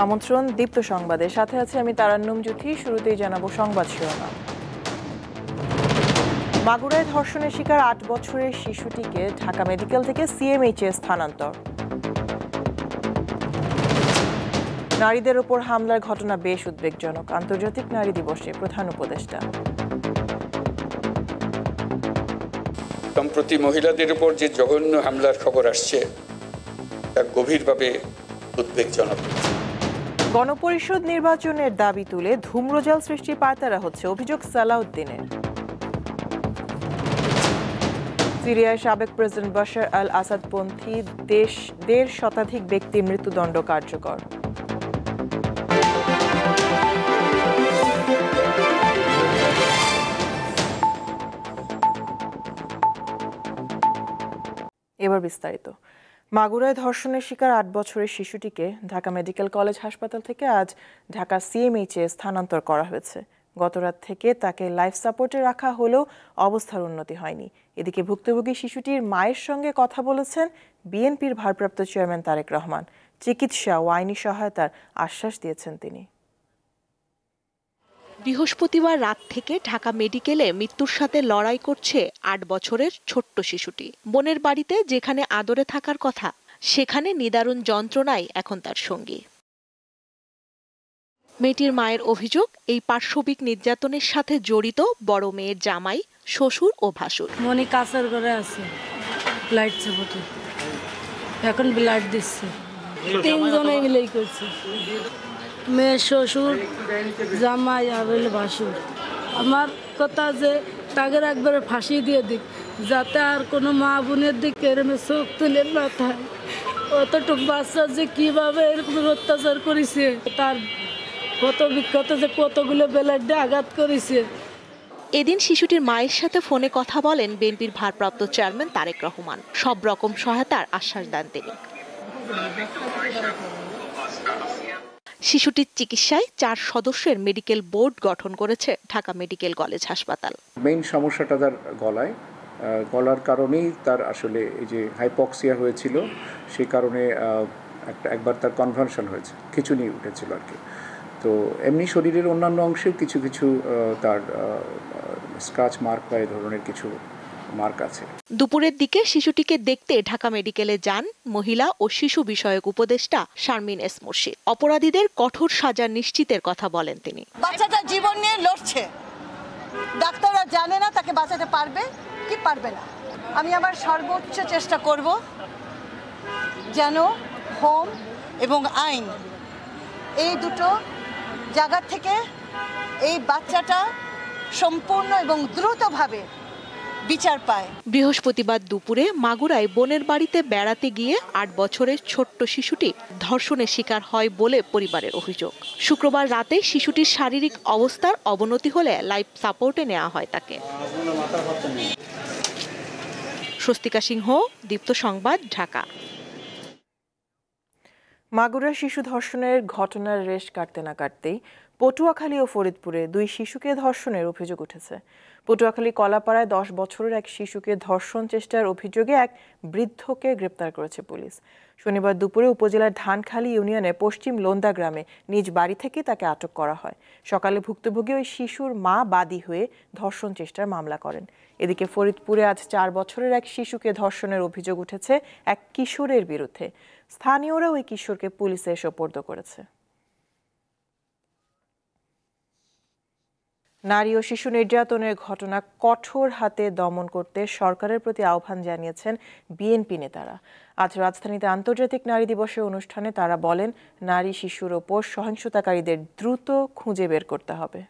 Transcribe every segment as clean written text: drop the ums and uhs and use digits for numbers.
আমন্ত্রণ দীপ্ত সংবাদে, সাথে আছে আমি তারান্নুম জ্যোতি। শুরুতেই জানাবো সংবাদ শিরোনাম। মাগুরায় ধর্ষণের শিকার ৮ বছরের শিশুটিকে ঢাকা মেডিকেল থেকে সিএমএইচে স্থানান্তর। নারীদের ওপর হামলার ঘটনা বেশ উদ্বেগজনক, আন্তর্জাতিক নারী দিবসে প্রধান উপদেষ্টা। সম্প্রতি মহিলাদের উপর যে জঘন্য হামলার খবর আসছে তা গভীরভাবে উদ্বেগজনক। গণপরিষদ নির্বাচনের দাবি তুলে ধূম্রজাল সৃষ্টির পায়তারা হচ্ছে, অভিযোগ সালাউদ্দিনের। সিরিয়ায় সাবেক প্রেসিডেন্ট বাশার আল আসাদপন্থী ১.৫ শতাধিক ব্যক্তির মৃত্যুদণ্ড কার্যকর। এবার বিস্তারিত। মাগুরায় ধর্ষণের শিকার ৮ বছরের শিশুটিকে ঢাকা মেডিকেল কলেজ হাসপাতাল থেকে আজ ঢাকা সিএমএইচে স্থানান্তর করা হয়েছে। গতরাত থেকে তাকে লাইফ সাপোর্টে রাখা হলেও অবস্থার উন্নতি হয়নি। এদিকে ভুক্তভোগী শিশুটির মায়ের সঙ্গে কথা বলেছেন বিএনপির ভারপ্রাপ্ত চেয়ারম্যান তারেক রহমান। চিকিৎসা ও আইনি সহায়তার আশ্বাস দিয়েছেন তিনি। বৃহস্পতিবার রাত থেকে ঢাকা মেডিকেলে মৃত্যুর সাথে লড়াই করছে ৮ বছরের ছোট্ট শিশুটি। বোনের বাড়িতে যেখানে আদরে থাকার কথা, সেখানে নিদারুণ যন্ত্রণাই এখন তার সঙ্গী। মেয়েটির মায়ের অভিযোগ, এই পাশবিক নির্যাতনের সাথে জড়িত বড় মেয়ের জামাই, শ্বশুর ও ভাসুর। মনি কাছের ঘরে আছে, লাইট সাপোর্টে এখন ব্লাড দিচ্ছে, ৩ জনে মিলেই করছে, মেয়ে, শ্বশুর, জামাই আর হইলে ভাসুর। আমার কথা যে তাদের একবারে ফাঁসি দিয়ে দিক, যাতে আর কোনো মা বোনের দিকে এরকম চোখ তুলে না থাকে। অতটুক বাচ্চা যে কিভাবে এরকম অত্যাচার করেছে, তার কত বিক্ষত যে কতগুলো ব্লাড দিয়ে আঘাত করেছে। এদিন শিশুটির মায়ের সাথে ফোনে কথা বলেন বিএনপির ভারপ্রাপ্ত চেয়ারম্যান তারেক রহমান। সব রকম সহায়তার আশ্বাস দেন তিনি। শিশুটির চিকিৎসায় ৪ সদস্যের মেডিকেল বোর্ড গঠন করেছে ঢাকা মেডিকেল কলেজ হাসপাতাল। মেইন সমস্যাটা তার গলার কারণেই তার আসলে এই যে হাইপক্সিয়া হয়েছিল, সেই কারণে একবার তার কনভার্সন হয়েছে, খিঁচুনি উঠেছিল আর কি। তো এমনি শরীরের অন্যান্য অংশেও কিছু কিছু তার স্ক্র্যাচ মার্ক বা এই ধরনের কিছু মার্ক আছে। দুপুরের দিকে শিশুটিকে দেখতে ঢাকা মেডিকেলে যান মহিলা ও শিশু বিষয়ক উপদেষ্টা শারমিন এস মুর্শিদ। অপরাধীদের কঠোর সাজা নিশ্চিতের কথা বলেন তিনি। বাচ্চাটা জীবন নিয়ে লড়ছে, ডাক্তাররা জানে না তাকে বাঁচাতে পারবে কি পারবে না। আমি আমার সর্বোচ্চ চেষ্টা করব যেন হোম এবং আইন এই দুটো জায়গা থেকে এই বাচ্চাটা সম্পূর্ণ এবং দ্রুতভাবে বিচার পায়। বৃহস্পতিবার দুপুরে মাগুরায় বোনের বাড়িতে বেড়াতে গিয়ে ৮ বছরের ছোট্ট শিশুটি ধর্ষণের শিকার হয় বলে পরিবারের অভিযোগ। শুক্রবার রাতে শিশুটির শারীরিক অবস্থার অবনতি হলে লাইফ সাপোর্টে নেওয়া হয় তাকে। স্বস্তিকা সিংহ, দীপ্ত সংবাদ, ঢাকা। মাগুরা শিশু ধর্ষণের ঘটনার রেশ কাটতে না কাটতেই পটুয়াখালী ও ফরিদপুরে 2 শিশুকে ধর্ষণের অভিযোগ উঠেছে। পটুয়াখালী কলাপাড়ায় 10 বছরের এক শিশুকে ধর্ষণ চেষ্টার অভিযোগে এক বৃদ্ধকে গ্রেপ্তার করেছে পুলিশ। শনিবার দুপুরে উপজেলার ধানখালী ইউনিয়নে পশ্চিম লোন্দা গ্রামে নিজ বাড়ি থেকে তাকে আটক করা হয়। সকালে ভুক্তভোগী ওই শিশুর মা বাদী হয়ে ধর্ষণ চেষ্টার মামলা করেন। এদিকে ফরিদপুরে আজ 4 বছরের এক শিশুকে ধর্ষণের অভিযোগ উঠেছে এক কিশোরের বিরুদ্ধে। স্থানীয়রা ওই কিশোরকে পুলিশে সোপর্দ করেছে। নারী ও শিশু নির্যাতনের ঘটনা কঠোর হাতে দমন করতে সরকারের প্রতি আহ্বান জানিয়েছেন বিএনপি নেতারা। আজ রাজধানীতে আন্তর্জাতিক নারী দিবসের অনুষ্ঠানে তারা বলেন, নারী শিশুর ওপর সহিংসতাকারীদের দ্রুত খুঁজে বের করতে হবে।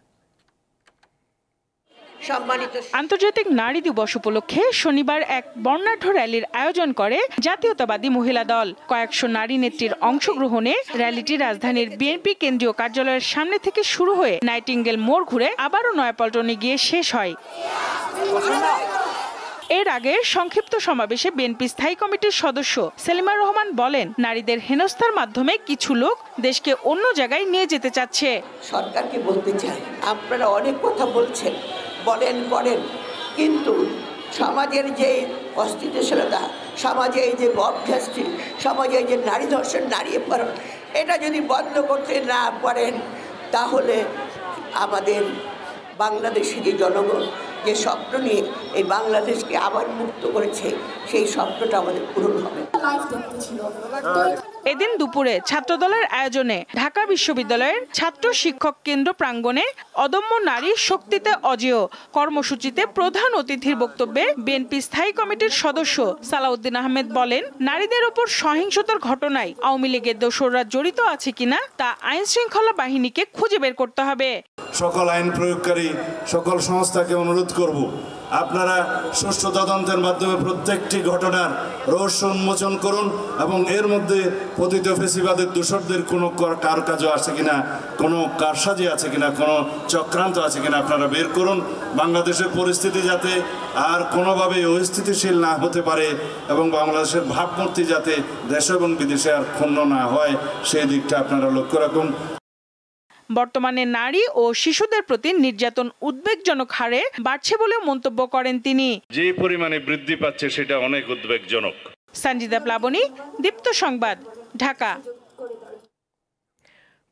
আন্তর্জাতিক নারী দিবস উপলক্ষে শনিবার এক বর্ণাঢ্য র্যালির আয়োজন করে জাতীয়তাবাদী মহিলা দল। কয়েকশো নারী নেত্রীর অংশগ্রহণে র্যালিটি রাজধানীর বিএনপি কেন্দ্রীয় কার্যালয়ের সামনে থেকে শুরু হয়ে নাইটিঙ্গেল মোড় ঘুরে আবারও নয়াপল্টনে গিয়ে শেষ হয়। এর আগে সংক্ষিপ্ত সমাবেশে বিএনপি স্থায়ী কমিটির সদস্য সেলিমা রহমান বলেন, নারীদের হেনস্থার মাধ্যমে কিছু লোক দেশকে অন্য জায়গায় নিয়ে যেতে চাচ্ছে। সরকারকে বলতে চাই, আপনারা অনেক কথা বলছেন, বলেন, কিন্তু সমাজের যে অস্থিতিশীলতা, সমাজে এই যে অভ্যাসটি, সমাজে এই যে নারী ধর্ষণ, নারী অপহরণ, এটা যদি বন্ধ করতে না পারেন তাহলে আমাদের বাংলাদেশের যে জনগণ যে স্বপ্ন নিয়ে এই বাংলাদেশকে আবার মুক্ত করেছে সেই স্বপ্নটা আমাদের পূরণ হবে। এদিন দুপুরে ছাত্রদলের আয়োজনে ঢাকা বিশ্ববিদ্যালয়ের ছাত্র শিক্ষক কেন্দ্র প্রাঙ্গণে অদম্য নারী শক্তিতে অজেয় কর্মসূচিতে প্রধান অতিথির বক্তব্যে বিএনপি স্থায়ী কমিটির সদস্য সালাউদ্দিন আহমেদ বলেন, নারীদের ওপর সহিংসতার ঘটনায় আওয়ামী লীগের দোসররা জড়িত আছে কিনা তা আইন শৃঙ্খলা বাহিনীকে খুঁজে বের করতে হবে। সকল আইন প্রয়োগকারী সকল সংস্থাকে অনুরোধ করব, আপনারা সুষ্ঠু তদন্তের মাধ্যমে প্রত্যেকটি ঘটনার রহস্য উন্মোচন করুন এবং এর মধ্যে পতিত ফেসিবাদের দোষরদের কোনো কারুকাজ আছে কিনা, কোনো কারসাজি আছে কিনা, কোনো চক্রান্ত আছে কিনা আপনারা বের করুন। বাংলাদেশের পরিস্থিতি যাতে আর কোনোভাবে অস্থিতিশীল না হতে পারে এবং বাংলাদেশের ভাবমূর্তি যাতে দেশ এবং বিদেশে আর ক্ষুণ্ণ না হয় সেই দিকটা আপনারা লক্ষ্য রাখুন। বর্তমানে নারী ও শিশুদের প্রতি নির্যাতন উদ্বেগজনক হারে বাড়ছে বলেও মন্তব্য করেন তিনি। যে পরিমাণে বৃদ্ধি পাচ্ছে সেটা অনেক উদ্বেগজনক। সঞ্জিদা প্লাবনী, দীপ্ত সংবাদ, ঢাকা।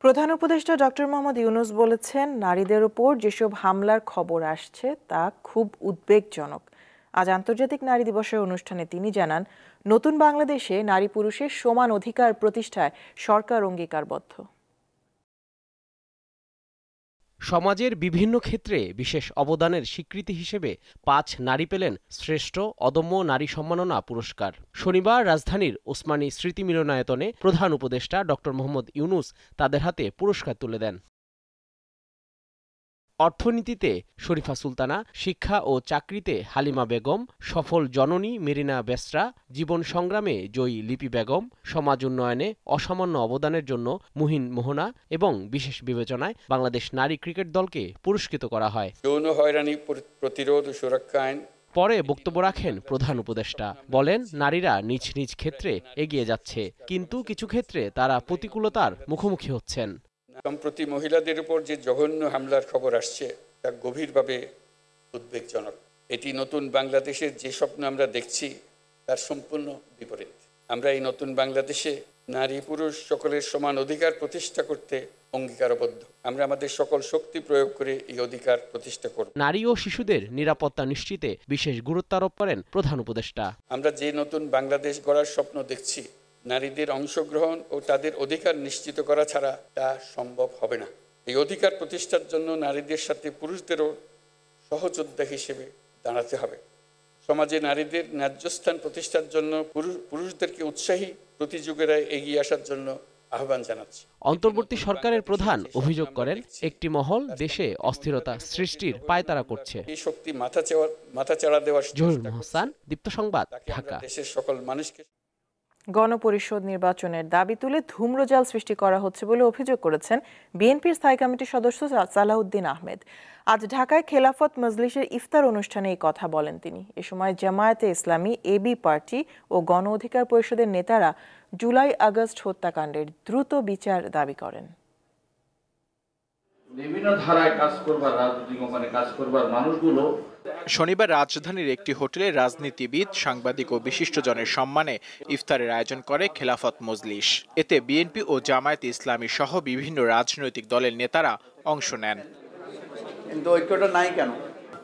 প্রধান উপদেষ্টা ডক্টর মোহাম্মদ ইউনূস বলেছেন, নারীদের উপর যেসব হামলার খবর আসছে তা খুব উদ্বেগজনক। আজ আন্তর্জাতিক নারী দিবসের অনুষ্ঠানে তিনি জানান, নতুন বাংলাদেশে নারী পুরুষের সমান অধিকার প্রতিষ্ঠায় সরকার অঙ্গীকারবদ্ধ। সমাজের বিভিন্ন ক্ষেত্রে বিশেষ অবদানের স্বীকৃতি হিসেবে 5 নারী পেলেন শ্রেষ্ঠ অদম্য নারী সম্মাননা পুরস্কার। শনিবার রাজধানীর ওসমানী স্মৃতি মিলনায়তনে প্রধান উপদেষ্টা ডক্টর মোহাম্মদ ইউনূস তাদের হাতে পুরস্কার তুলে দেন। অর্থনীতিতে শরীফা সুলতানা, শিক্ষা ও চাকরিতে হালিমা বেগম, সফল জননী মেরিনা বেসরা, জীবন সংগ্রামে জয়ী লিপি বেগম, সমাজ উন্নয়নে অসামান্য অবদানের জন্য মুহিন মোহনা এবং বিশেষ বিবেচনায় বাংলাদেশ নারী ক্রিকেট দলকে পুরস্কৃত করা হয়। যৌন হয়রানি প্রতিরোধ ও সুরক্ষা আইন। পরে বক্তব্য রাখেন প্রধান উপদেষ্টা, বলেন, নারীরা নিজ নিজ ক্ষেত্রে এগিয়ে যাচ্ছে, কিন্তু কিছু ক্ষেত্রে তারা প্রতিকূলতার মুখোমুখি হচ্ছেন। সম্প্রতি মহিলাদের উপর যে জঘন্য হামলার খবর আসছে তা গভীরভাবে উদ্বেগজনক। এটি নতুন বাংলাদেশের যে স্বপ্ন আমরা দেখছি তার সম্পূর্ণ বিপরীত। আমরা এই নতুন বাংলাদেশে নারী পুরুষ সকলের সমান অধিকার প্রতিষ্ঠা করতে অঙ্গীকারবদ্ধ। আমরা আমাদের সকল শক্তি প্রয়োগ করে এই অধিকার প্রতিষ্ঠা করব। নারী ও শিশুদের নিরাপত্তা নিশ্চিতে বিশেষ গুরুত্ব আরোপ করেন প্রধান উপদেষ্টা। আমরা যে নতুন বাংলাদেশ গড়ার স্বপ্ন দেখছি, নারীদের অংশগ্রহণ ও তাদের অধিকার নিশ্চিত করা ছাড়া তা সম্ভব হবে না। এই অধিকার প্রতিষ্ঠার জন্য নারীদের সাথে পুরুষদেরও সহযোদ্ধা হিসেবে দাঁড়াতে হবে। সমাজে নারীদের ন্যায্য স্থান প্রতিষ্ঠার জন্য পুরুষদেরকে উৎসাহী প্রতিযোগীরা এগিয়ে আসার জন্য আহ্বান জানাচ্ছি। অন্তর্বর্তী সরকারের প্রধান অভিযোগ করেন, একটি মহল দেশে অস্থিরতা সৃষ্টির পায়তারা করছে। এই শক্তি মাথাচাড়া দেওয়ার জহিরুল হাসান, দীপ্ত সংবাদ, ঢাকা। দেশের সকল মানুষকে গণপরিষদ নির্বাচনের দাবি তুলে ধূম্রজাল সৃষ্টি করা হচ্ছে বলে অভিযোগ করেছেন বিএনপির স্থায়ী কমিটির সদস্য সালাউদ্দিন আহমেদ। আজ ঢাকায় খেলাফত মজলিসের ইফতার অনুষ্ঠানে এই কথা বলেন তিনি। এ সময় জামায়াতে ইসলামী, এবি পার্টি ও গণ অধিকার পরিষদের নেতারা জুলাই আগস্ট হত্যাকাণ্ডের দ্রুত বিচার দাবি করেন। বিভিন্ন ধারায় কাজ করবার রাজনৈতিক কাজ করবার মানুষগুলো শনিবার রাজধানীর একটি হোটেলে রাজনীতিবিদ, সাংবাদিক ও বিশিষ্টজনের সম্মানে ইফতারের আয়োজন করে খেলাফত মজলিস। এতে বিএনপি ও জামায়াত ইসলামী সহ বিভিন্ন রাজনৈতিক দলের নেতারা অংশ নেন। কিন্তু ঐক্যটা নাই কেন?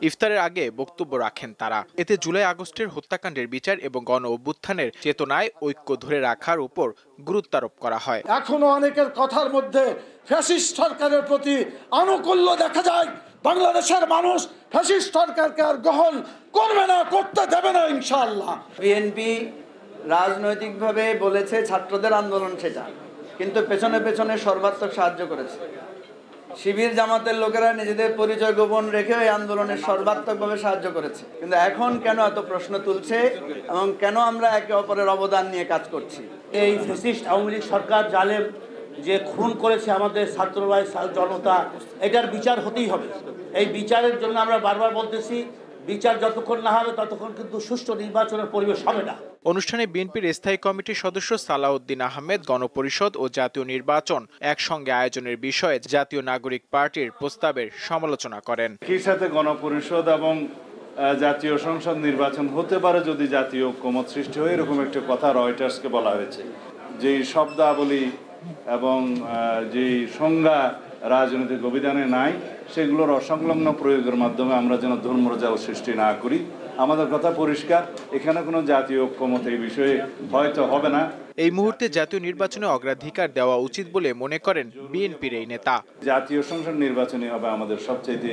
ইফতারের আগে বক্তব্য রাখেন তারা। এতে জুলাই আগস্টের হত্যাকাণ্ডের বিচার এবং গণ অভ্যুত্থানের চেতনায় ঐক্য ধরে রাখার উপর গুরুত্বারোপ করা হয়। এখনো অনেকের কথার মধ্যে ফ্যাসিস্ট সরকারের প্রতি আনুকূল্য দেখা যায়। বাংলাদেশের মানুষ ফ্যাসিস্ট সরকারকে আর গ্রহণ করবে না, করতে দেবে না ইনশাআল্লাহ। বিএনপি রাজনৈতিকভাবে বলেছে ছাত্রদের আন্দোলন সেটা, কিন্তু পেছনে পেছনে সর্বাত্মক সাহায্য করেছে। শিবির জামাতের লোকেরা নিজেদের পরিচয় গোপন রেখে এই আন্দোলনের সর্বাত্মকভাবে সাহায্য করেছে। কিন্তু এখন কেন এত প্রশ্ন তুলছে এবং কেন আমরা একে অপরের অবদান নিয়ে কাজ করছি? এই ফ্যাসিস্ট আওয়ামী লীগ সরকার জালেম যে খুন করেছে আমাদের ছাত্রভাই জনতা, এটার বিচার হতেই হবে। এই বিচারের জন্য আমরা বারবার বলতেছি, বিচার যতক্ষণ না হবে ততক্ষণ কিন্তু সুষ্ঠু নির্বাচনের পরিবেশ হবে না। অনুষ্ঠানে বিএনপির স্থায়ী কমিটির সদস্য সালাউদ্দিন আহমেদ গণপরিষদ ও জাতীয় নির্বাচন একসঙ্গে আয়োজনের বিষয়ে জাতীয় নাগরিক পার্টির প্রস্তাবের সমালোচনা করেন। একই সাথে গণপরিষদ এবং জাতীয় সংসদ নির্বাচন হতে পারে যদি জাতীয় ঐক্যমত সৃষ্টি হয়, এরকম একটা কথা রয়টার্সকে বলা হয়েছে। যে শব্দাবলী এবং যে সংজ্ঞা রাজনৈতিক অভিধানে নাই সেগুলোর অসংলগ্ন প্রয়োগের মাধ্যমে আমরা যেন ধর্মজাল সৃষ্টি না করি। আমাদের কথা পরিষ্কার, এখানে কোনো জাতীয় ঐক্যমত এই বিষয়ে হয়তো হবে না। এই মুহূর্তে জাতীয় নির্বাচনে অগ্রাধিকার দেওয়া উচিত বলে মনে করেন বিএনপির এই নেতা। জাতীয় সংসদ নির্বাচনই হবে আমাদের সবচাইতে।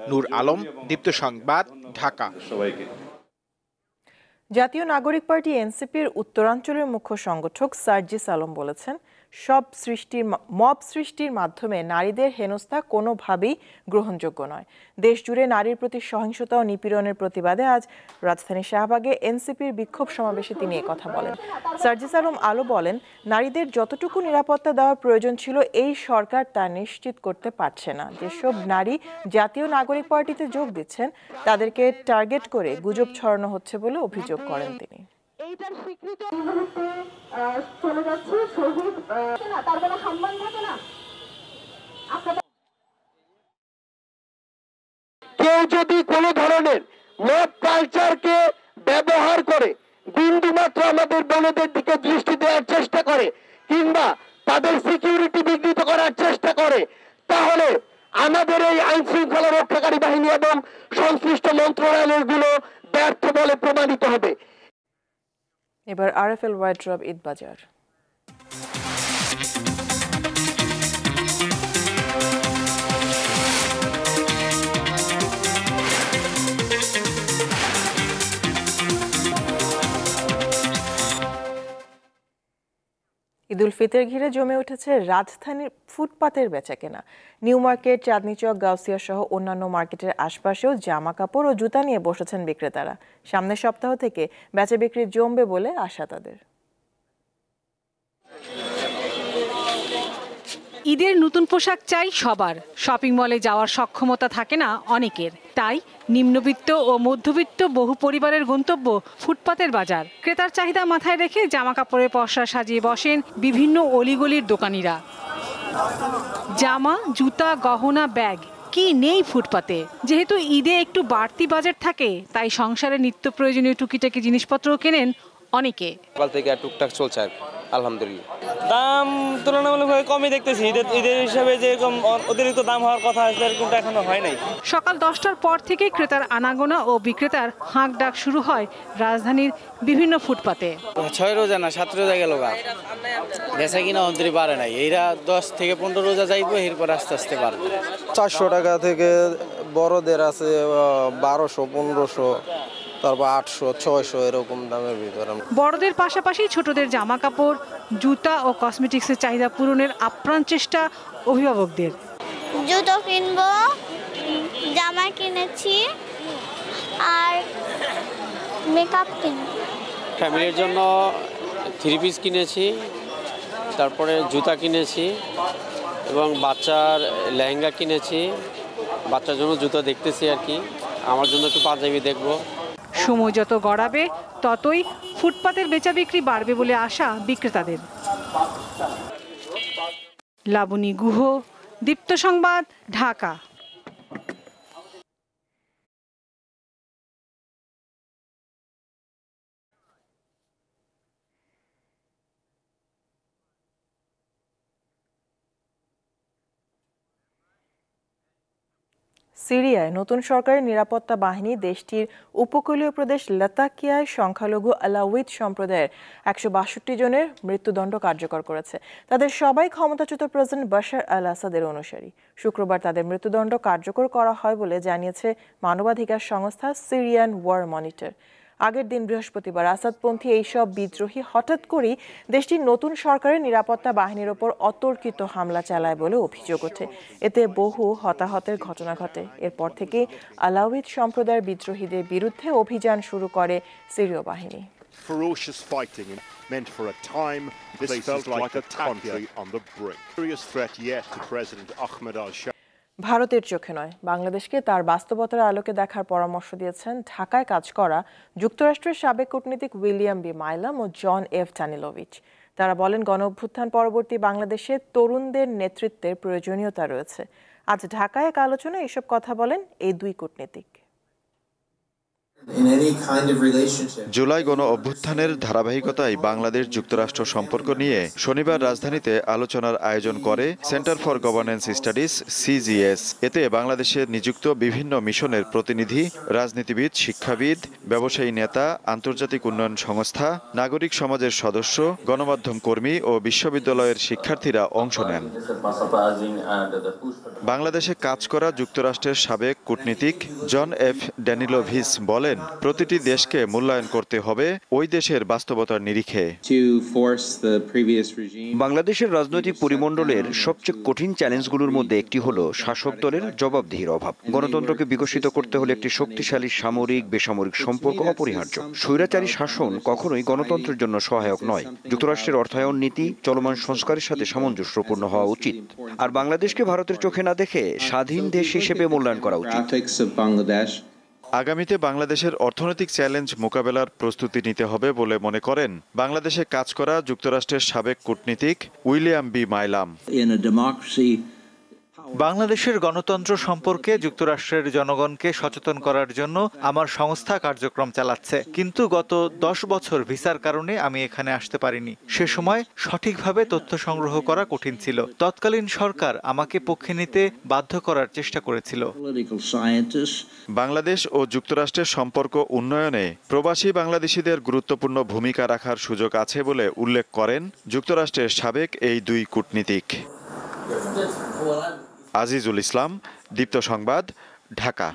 নূর আলম, দীপ্ত সংবাদ, ঢাকা। সবাইকে। জাতীয় নাগরিক পার্টি এনসিপির উত্তরাঞ্চলের মুখ্য সংগঠক সার্জিস আলম বলেছেন, মব সৃষ্টির মাধ্যমে নারীদের হেনস্থা কোনোভাবেই গ্রহণযোগ্য নয়। দেশজুড়ে নারীর প্রতি সহিংসতা ও নিপীড়নের প্রতিবাদে আজ রাজধানী শাহবাগে এনসিপির বিক্ষোভ সমাবেশে তিনি কথা বলেন। সার্জিস আলম বলেন, নারীদের যতটুকু নিরাপত্তা দেওয়ার প্রয়োজন ছিল এই সরকার তা নিশ্চিত করতে পারছে না। যেসব নারী জাতীয় নাগরিক পার্টিতে যোগ দিচ্ছেন তাদেরকে টার্গেট করে গুজব ছড়ানো হচ্ছে বলে অভিযোগ করেন তিনি। এইটার স্বীকৃতি মুহূর্তে চলে যাচ্ছে শহীদ তার কোনো সম্মান থাকে না। কেউ যদি কোনো ধরনের মব কালচারকে ব্যবহার করে বিন্দুমাত্র আমাদের বোনদের দিকে দৃষ্টি দেওয়ার চেষ্টা করে কিংবা তাদের সিকিউরিটি বিঘ্নিত করার চেষ্টা করে, তাহলে আমাদের এই আইন শৃঙ্খলা রক্ষাকারী বাহিনী এবং সংশ্লিষ্ট মন্ত্রণালয়গুলো ব্যর্থ বলে প্রমাণিত হবে। এবার আরএফএল ওয়াইড্রপ ঈদবাজার। ঈদ উল ফিতর ঘিরে জমে উঠেছে রাজধানীর ফুটপাতের বেচাকেনা। নিউ মার্কেট, চাঁদনী চক, গাউসিয়া সহ অন্যান্য মার্কেটের আশপাশেও জামা কাপড় ও জুতা নিয়ে বসেছেন বিক্রেতারা। সামনের সপ্তাহ থেকে বেচা বিক্রি জমবে বলে আশা তাদের। ঈদের নতুন পোশাক চাই সবার, শপিং মলে যাওয়ার সক্ষমতা থাকে না অনেকের, তাই নিম্নবিত্ত ও মধ্যবিত্ত বহু পরিবারের গন্তব্য ফুটপাতের বাজার। ক্রেতার চাহিদা মাথায় রেখে জামা কাপড়ের পসরা সাজিয়ে বসেন বিভিন্ন অলিগলির দোকানিরা। জামা, জুতা, গহনা, ব্যাগ কি নেই ফুটপাতে। যেহেতু ঈদে একটু বাড়তি বাজেট থাকে, তাই সংসারে নিত্য প্রয়োজনীয় টুকিটাকি জিনিসপত্রও কেনেন অনেকে। সকাল থেকে টুকটাক চলছে আর আলহামদুলিল্লাহ। দাম তুলনামূলকভাবে কমই দেখতেছি, ঈদের হিসাবে যেরকম অতিরিক্ত দাম হওয়ার কথা কিন্তু এখনো হয় নাই। সকাল 10টার পর থেকে ক্রেতার আনাগোনা ও বিক্রেতার হাঁক ডাক শুরু হয় রাজধানীর বিভিন্ন ফুটপাতে। 6 রোজা না 7 রোজা গেল গা, বেচা কিনা অন্তরি পারে নাই। এরা 10 থেকে 15 রোজা যাইবো, এরপর আস্তে আস্তে পারবে। 400 টাকা থেকে বড়দের আছে 1200, 1500, তারপর 800, 600 এরকম দামের ভিতরে। বড়দের পাশাপাশি ছোটদের জামা কাপড়, জুতা ও কসমেটিক্সের চাহিদা পূরণের আপ্রাণ চেষ্টা অভিভাবকদের। জুতো কিনবো, জামা কিনেছি আর মেকআপ কিনবো। ফ্যামিলির জন্য 3 পিস কিনেছি, তারপরে জুতা কিনেছি এবং বাচ্চার লেহেঙ্গা কিনেছি। বাচ্চার জন্য জুতো দেখতেছি আর কি, আমার জন্য একটু পাঞ্জাবি দেখবো। সময় যত গড়াবে ততই ফুটপাতের বেচা বিক্রি বাড়বে বলে আশা বিক্রেতাদের। লাবণী গুহ, দীপ্ত সংবাদ, ঢাকা। সিরিয়ায় নতুন সরকারের নিরাপত্তা বাহিনী দেশটির উপকূলীয় প্রদেশ লাতাকিয়ায় সংখ্যালঘু আলাউইদ সম্প্রদায়ের 162 জনের মৃত্যুদণ্ড কার্যকর করেছে। তাদের সবাই ক্ষমতাচ্যুত প্রেসিডেন্ট বাশার আল আসাদের অনুসারী। শুক্রবার তাদের মৃত্যুদণ্ড কার্যকর করা হয় বলে জানিয়েছে মানবাধিকার সংস্থা সিরিয়ান ওয়ার মনিটর। আগের দিন বৃহস্পতিবার আসাদপন্থী এইসব বিদ্রোহী হঠাৎ করেই দেশটির নতুন সরকারের নিরাপত্তা বাহিনীর ওপর অতর্কিত হামলা চালায় বলে অভিযোগ ওঠে। এতে বহু হতাহতের ঘটনা ঘটে। এরপর থেকে আলাউইদ সম্প্রদায়ের বিদ্রোহীদের বিরুদ্ধে অভিযান শুরু করে সিরীয় বাহিনী। Ferocious fighting meant for a time this felt like a country on the brink. Serious threat yet to President Ahmed al-Shara. ভারতের চোখে নয়, বাংলাদেশকে তার বাস্তবতার আলোকে দেখার পরামর্শ দিয়েছেন ঢাকায় কাজ করা যুক্তরাষ্ট্রের সাবেক কূটনীতিক উইলিয়াম বি মাইলাম ও জন এফ টানিলোভিচ। তারা বলেন, গণঅভ্যুত্থান পরবর্তী বাংলাদেশে তরুণদের নেতৃত্বের প্রয়োজনীয়তা রয়েছে। আজ ঢাকায় এক আলোচনায় এসব কথা বলেন এই দুই কূটনীতিক। জুলাই গণ অভ্যুত্থানের ধারাবাহিকতায় বাংলাদেশ যুক্তরাষ্ট্র সম্পর্ক নিয়ে শনিবার রাজধানীতে আলোচনার আয়োজন করে centre for governance studies CGS। এতে বাংলাদেশে নিযুক্ত বিভিন্ন মিশনের প্রতিনিধি, রাজনীতিবিদ, শিক্ষাবিদ, ব্যবসায়ী নেতা, আন্তর্জাতিক উন্নয়ন সংস্থা, নাগরিক সমাজের সদস্য, গণমাধ্যম কর্মী ও বিশ্ববিদ্যালয়ের শিক্ষার্থীরা অংশ নেন। বাংলাদেশে কাজ করা যুক্তরাষ্ট্রের সাবেক কূটনীতিক জন এফ ড্যানিলোভিস বলেন, প্রতিটি দেশকে মূল্যায়ন করতে হবে ওই দেশের বাস্তবতার নিরিখে। বাংলাদেশের রাজনৈতিক পরিমণ্ডলের সবচেয়ে কঠিন চ্যালেঞ্জগুলোর মধ্যে একটি হলো শাসক দলের জবাবদিহির অভাব। গণতন্ত্রকে বিকশিত করতে হলে একটি শক্তিশালী সামরিক বেসামরিক সম্পর্ক অপরিহার্য। স্বৈরাচারী শাসন কখনোই গণতন্ত্রের জন্য সহায়ক নয়। যুক্তরাষ্ট্রের অর্থায়ন নীতি চলমান সংস্কারের সাথে সামঞ্জস্যপূর্ণ হওয়া উচিত। আর বাংলাদেশকে ভারতের চোখে না দেখে স্বাধীন দেশ হিসেবে মূল্যায়ন করা উচিত। আগামীতে বাংলাদেশের অর্থনৈতিক চ্যালেঞ্জ মোকাবেলার প্রস্তুতি নিতে হবে বলে মনে করেন বাংলাদেশে কাজ করা যুক্তরাষ্ট্রের সাবেক কূটনীতিক উইলিয়াম বি মাইলাম। বাংলাদেশের গণতন্ত্র সম্পর্কে যুক্তরাষ্ট্রের জনগণকে সচেতন করার জন্য আমার সংস্থা কার্যক্রম চালাচ্ছে, কিন্তু গত 10 বছর ভিসার কারণে আমি এখানে আসতে পারিনি। সে সময় সঠিকভাবে তথ্য সংগ্রহ করা কঠিন ছিল। তৎকালীন সরকার আমাকে পক্ষে নিতে বাধ্য করার চেষ্টা করেছিল। বাংলাদেশ ও যুক্তরাষ্ট্রের সম্পর্ক উন্নয়নে প্রবাসী বাংলাদেশিদের গুরুত্বপূর্ণ ভূমিকা রাখার সুযোগ আছে বলে উল্লেখ করেন যুক্তরাষ্ট্রের সাবেক এই দুই কূটনীতিক। আজিজুল ইসলাম, দীপ্ত সংবাদ, ঢাকা।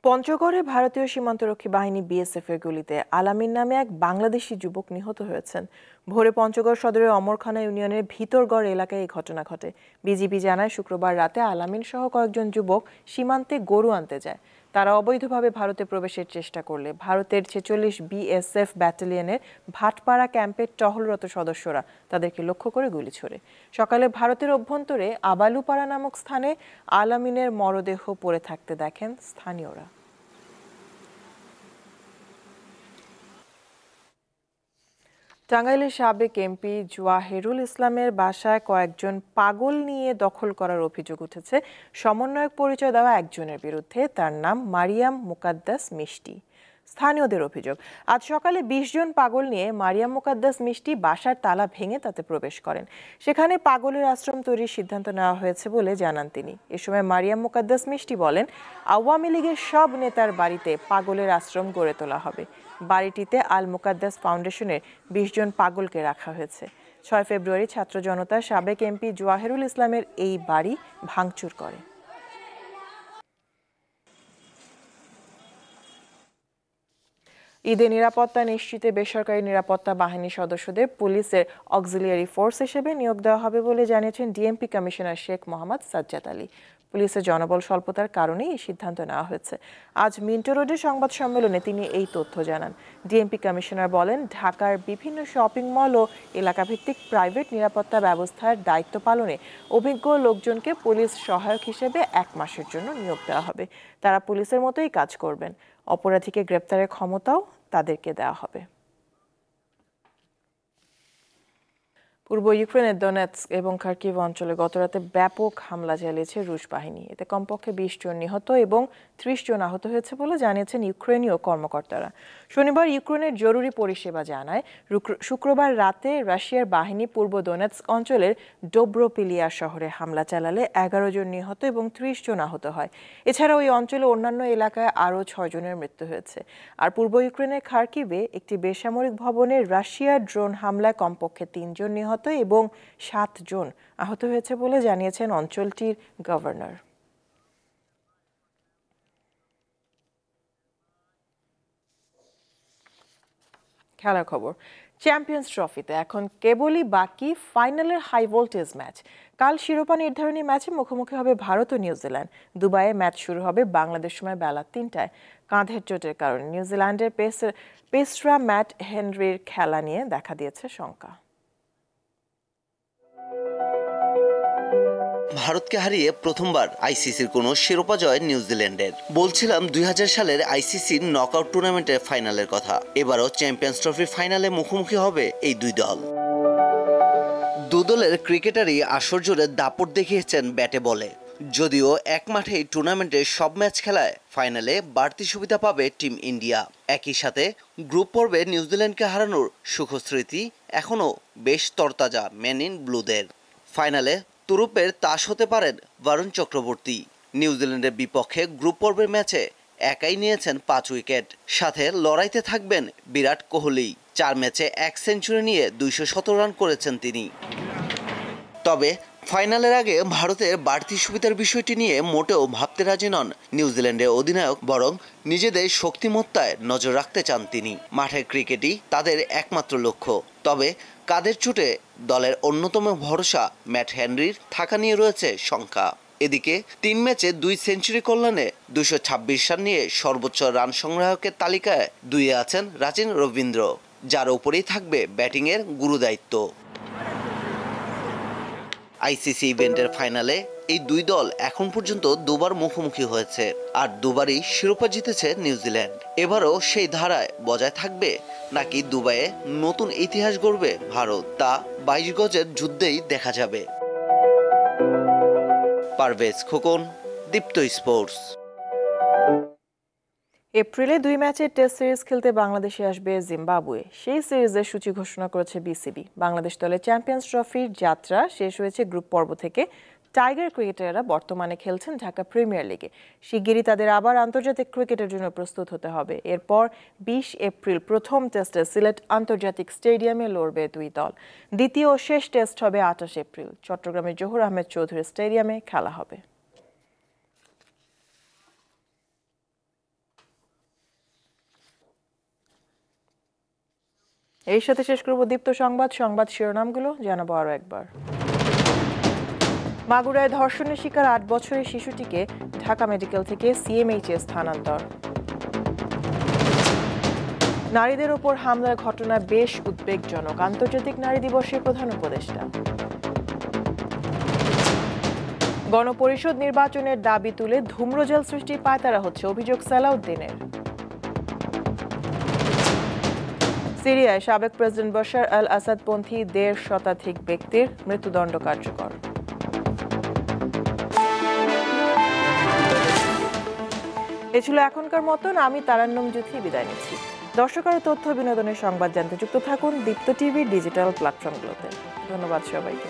পঞ্চগড়ে ভারতীয় সীমান্তরক্ষী বাহিনী BSF এর গুলিতে আলামিন নামে এক বাংলাদেশি যুবক নিহত হয়েছেন। ভোরে পঞ্চগড় সদরের অমরখানা ইউনিয়নের ভিতরগড় এলাকায় এই ঘটনা ঘটে। বিজিবি জানায়, শুক্রবার রাতে আলামিন সহ কয়েকজন যুবক সীমান্তে গরু আনতে যায়। তারা অবৈধভাবে ভারতে প্রবেশের চেষ্টা করলে ভারতের 46 BSF ব্যাটালিয়নের ভাটপাড়া ক্যাম্পের টহলরত সদস্যরা তাদেরকে লক্ষ্য করে গুলি ছোড়ে। সকালে ভারতের অভ্যন্তরে আবালুপাড়া নামক স্থানে আলামিনের মরদেহ পড়ে থাকতে দেখেন স্থানীয়রা। টাঙ্গাইলের সাবেক এমপি জওয়াহেরুল ইসলামের বাসায় কয়েকজন পাগল নিয়ে দখল করার অভিযোগ উঠেছে সমন্বয়ক পরিচয় দেওয়া একজনের বিরুদ্ধে। তার নাম মারিয়াম মুকাদ্দাস মিষ্টি। স্থানীয়দের অভিযোগ, আজ সকালে 20 জন পাগল নিয়ে মারিয়াম মুকাদ্দাস মিষ্টি বাসার তালা ভেঙে তাতে প্রবেশ করেন। সেখানে পাগলের আশ্রম তৈরির সিদ্ধান্ত নেওয়া হয়েছে বলে জানান তিনি। এ সময় মারিয়াম মুকাদ্দাস মিষ্টি বলেন, আওয়ামী লীগের সব নেতার বাড়িতে পাগলের আশ্রম গড়ে তোলা হবে। বাড়িটিতে আল মুকাদ্দাস ফাউন্ডেশনের 20 জন পাগলকে রাখা হয়েছে। 6 ফেব্রুয়ারি ছাত্র জনতা সাবেক এমপি জওয়াহেরুল ইসলামের এই বাড়ি ভাঙচুর করে। ঈদে নিরাপত্তা নিশ্চিতে বেসরকারি নিরাপত্তা বাহিনীর সদস্যদের পুলিশের অক্সিলিয়ারি ফোর্স হিসেবে নিয়োগ দেওয়া হবে বলে জানিয়েছেন ডিএমপি কমিশনার শেখ মোহাম্মদ সাজ্জাদ আলী। পুলিশের জনবল স্বল্পতার কারণেই এই সিদ্ধান্ত নেওয়া হয়েছে। আজ মিন্টো রোডে সংবাদ সম্মেলনে তিনি এই তথ্য জানান। ডিএমপি কমিশনার বলেন, ঢাকার বিভিন্ন শপিং মল ও এলাকাভিত্তিক প্রাইভেট নিরাপত্তা ব্যবস্থার দায়িত্ব পালনে অভিজ্ঞ লোকজনকে পুলিশ সহায়ক হিসেবে 1 মাসের জন্য নিয়োগ দেওয়া হবে। তারা পুলিশের মতোই কাজ করবেন। অপরাধীকে গ্রেপ্তারের ক্ষমতাও তাদেরকে দেওয়া হবে। পূর্ব ইউক্রেনের দনেৎস্ক এবং খার্কিভ অঞ্চলে গতরাতে ব্যাপক হামলা চালিয়েছে রুশ বাহিনী। এতে কমপক্ষে 20 জন নিহত এবং 30 জন আহত হয়েছে বলে জানিয়েছেন ইউক্রেনীয় কর্মকর্তারা। শনিবার ইউক্রেনের জরুরি পরিষেবা জানায়, শুক্রবার রাতে রাশিয়ার বাহিনী পূর্ব দনেৎস্ক অঞ্চলের ডোব্রোপিলিয়া শহরে হামলা চালালে 11 জন নিহত এবং 30 জন আহত হয়। এছাড়া ওই অঞ্চলে অন্যান্য এলাকায় আরও 6 জনের মৃত্যু হয়েছে। আর পূর্ব ইউক্রেনের খার্কিভে একটি বেসামরিক ভবনে রাশিয়ার ড্রোন হামলায় কমপক্ষে 3 জন নিহত এবং 7 জন আহত হয়েছে বলে জানিয়েছেন অঞ্চলটির গভর্নর। খেলার খবর, চ্যাম্পিয়ন্স ট্রফিতে এখন কেবলই বাকি ফাইনালের হাই ভোল্টেজ ম্যাচ। কাল শিরোপা নির্ধারণী ম্যাচে মুখোমুখি হবে ভারত ও নিউজিল্যান্ড। দুবাইয়ে ম্যাচ শুরু হবে বাংলাদেশ সময় বেলা 3টায়। কাঁধের চোটের কারণে নিউজিল্যান্ডের পেসরা ম্যাট হেনরির খেলা নিয়ে দেখা দিয়েছে শঙ্কা। ভারতকে হারিয়ে প্রথমবার আইসিসির কোনো শিরোপা জয় নিউজিল্যান্ডের। বলছিলাম 2000 সালের আইসিসির নকআউট টুর্নামেন্টের ফাইনালের কথা। এবারও চ্যাম্পিয়ন্স ট্রফির ফাইনালে মুখোমুখি হবে এই দুই দল। দু দলের ক্রিকেটারই আসর জুড়ে দাপট দেখিয়েছেন ব্যাটে বলে। যদিও এক মাঠেই টুর্নামেন্টের সব ম্যাচ খেলায় ফাইনালে বাড়তি সুবিধা পাবে টিম ইন্ডিয়া। একই সাথে গ্রুপ পর্বে নিউজিল্যান্ডকে হারানোর সুখস্মৃতি এখনও বেশ তরতাজা মেন ইন ব্লুদের। ফাইনালে তুরুপের তাস হতে পারেন বরুণ চক্রবর্তী। নিউজিল্যান্ডের বিপক্ষে গ্রুপ পর্বের ম্যাচে একাই নিয়েছেন 5 উইকেট। সাথে লড়াইতে থাকবেন বিরাট কোহলি। 4 ম্যাচে 1 সেঞ্চুরি নিয়ে 217 রান করেছেন তিনি। তবে ফাইনালের আগে ভারতের বাড়তি সুবিধার বিষয়টি নিয়ে মোটেও ভাবতে রাজি নন নিউজিল্যান্ডের অধিনায়ক, বরং নিজেদের শক্তিমত্তায় নজর রাখতে চান তিনি। মাঠের ক্রিকেটই তাদের একমাত্র লক্ষ্য। তবে কাদের চোটে দলের অন্যতম ভরসা ম্যাট হেনরির থাকা নিয়ে রয়েছে শঙ্কা। এদিকে 3 ম্যাচে 2 সেঞ্চুরি কল্যাণে 226 রান নিয়ে সর্বোচ্চ রান সংগ্রাহকের তালিকায় 2-এ আছেন রাচিন রবীন্দ্র, যার উপরেই থাকবে ব্যাটিংয়ের গুরুদায়িত্ব। আইসিসি ইভেন্টের ফাইনালে এই 2 দল এখন পর্যন্ত 2বার মুখোমুখি হয়েছে, আর 2বারই শিরোপা জিতেছে নিউজিল্যান্ড। এবারও সেই ধারায় বজায় থাকবে নাকি দুবাইয়ে নতুন ইতিহাস গড়বে ভারত, তা 22 গজের যুদ্ধেই দেখা যাবে। পারভেজ খোকন, দীপ্ত স্পোর্টস। এপ্রিলে 2 ম্যাচের টেস্ট সিরিজ খেলতে বাংলাদেশে আসবে জিম্বাবুয়ে। সেই সিরিজের সূচি ঘোষণা করেছে বিসিবি। বাংলাদেশ দলের চ্যাম্পিয়ন্স ট্রফির যাত্রা শেষ হয়েছে গ্রুপ পর্ব থেকে। টাইগার ক্রিকেটাররা বর্তমানে খেলছেন ঢাকা প্রিমিয়ার লিগে। শিগগিরই তাদের আবার আন্তর্জাতিক ক্রিকেটের জন্য প্রস্তুত হতে হবে। এরপর 20 এপ্রিল প্রথম টেস্টে সিলেট আন্তর্জাতিক স্টেডিয়ামে লড়বে 2 দল। দ্বিতীয় ও শেষ টেস্ট হবে 28 এপ্রিল। চট্টগ্রামের জহুর আহমেদ চৌধুরী স্টেডিয়ামে খেলা হবে। এর সাথে শেষ করব দীপ্ত সংবাদ শিরোনামগুলো জানাবো আরো একবার। মাগুরায় ধর্ষণের শিকার 8 বছরের শিশুটিকে ঢাকা মেডিকেল থেকে সিএমএইচে স্থানান্তর। নারীদের ওপর হামলার ঘটনা বেশ উদ্বেগজনক, আন্তর্জাতিক নারী দিবসে প্রধান উপদেষ্টা। গণপরিষদ নির্বাচনের দাবি তুলে ধূম্রজাল সৃষ্টির পায়তারা হচ্ছে, অভিযোগ সালাউদ্দিনের। সিরিয়ায় সাবেক প্রেসিডেন্ট বাশার আল আসাদপন্থী 1.5 শতাধিক ব্যক্তির মৃত্যুদণ্ড কার্যকর। এ ছিল এখনকার মতন। আমি তারান্নম জ্যোতি বিদায় নিচ্ছি। দর্শক আরও তথ্য বিনোদনের সংবাদ জানতে যুক্ত থাকুন দীপ্ত টিভির ডিজিটাল প্ল্যাটফর্মগুলোতে। ধন্যবাদ সবাইকে।